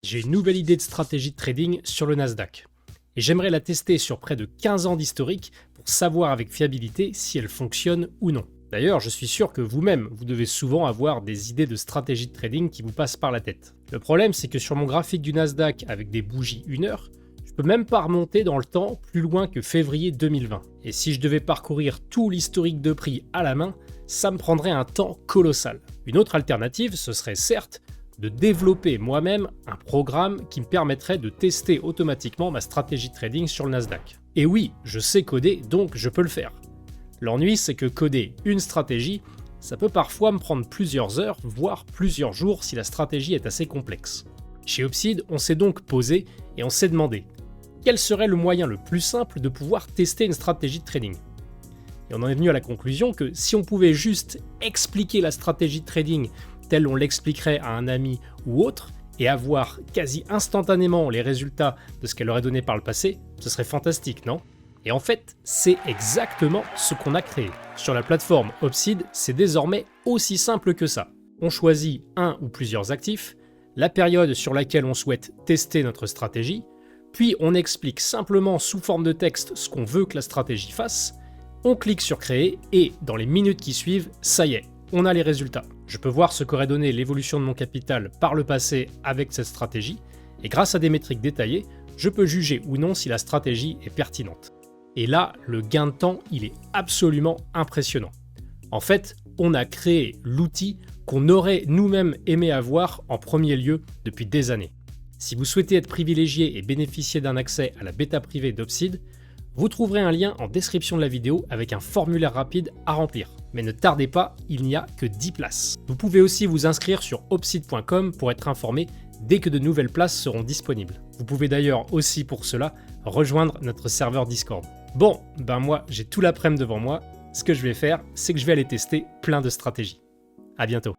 J'ai une nouvelle idée de stratégie de trading sur le Nasdaq. Et j'aimerais la tester sur près de 15 ans d'historique pour savoir avec fiabilité si elle fonctionne ou non. D'ailleurs, je suis sûr que vous-même, vous devez souvent avoir des idées de stratégie de trading qui vous passent par la tête. Le problème, c'est que sur mon graphique du Nasdaq avec des bougies 1 heure, je peux même pas remonter dans le temps plus loin que février 2020. Et si je devais parcourir tout l'historique de prix à la main, ça me prendrait un temps colossal. Une autre alternative, ce serait certes de développer moi-même un programme qui me permettrait de tester automatiquement ma stratégie de trading sur le Nasdaq. Et oui, je sais coder, donc je peux le faire. L'ennui, c'est que coder une stratégie, ça peut parfois me prendre plusieurs heures, voire plusieurs jours si la stratégie est assez complexe. Chez Opsid, on s'est donc posé et on s'est demandé quel serait le moyen le plus simple de pouvoir tester une stratégie de trading. Et on en est venu à la conclusion que si on pouvait juste expliquer la stratégie de trading telle on l'expliquerait à un ami ou autre, et avoir quasi instantanément les résultats de ce qu'elle aurait donné par le passé, ce serait fantastique, non ? Et en fait, c'est exactement ce qu'on a créé. Sur la plateforme Opsid, c'est désormais aussi simple que ça. On choisit un ou plusieurs actifs, la période sur laquelle on souhaite tester notre stratégie, puis on explique simplement sous forme de texte ce qu'on veut que la stratégie fasse, on clique sur créer et dans les minutes qui suivent, ça y est, on a les résultats. Je peux voir ce qu'aurait donné l'évolution de mon capital par le passé avec cette stratégie, et grâce à des métriques détaillées, je peux juger ou non si la stratégie est pertinente. Et là, le gain de temps, il est absolument impressionnant. En fait, on a créé l'outil qu'on aurait nous-mêmes aimé avoir en premier lieu depuis des années. Si vous souhaitez être privilégié et bénéficier d'un accès à la bêta privée d'Opsid, vous trouverez un lien en description de la vidéo avec un formulaire rapide à remplir. Mais ne tardez pas, il n'y a que 10 places. Vous pouvez aussi vous inscrire sur opsid.com pour être informé dès que de nouvelles places seront disponibles. Vous pouvez d'ailleurs aussi pour cela rejoindre notre serveur Discord. Bon, moi j'ai tout l'après-midi devant moi. Ce que je vais faire, c'est que je vais aller tester plein de stratégies. À bientôt.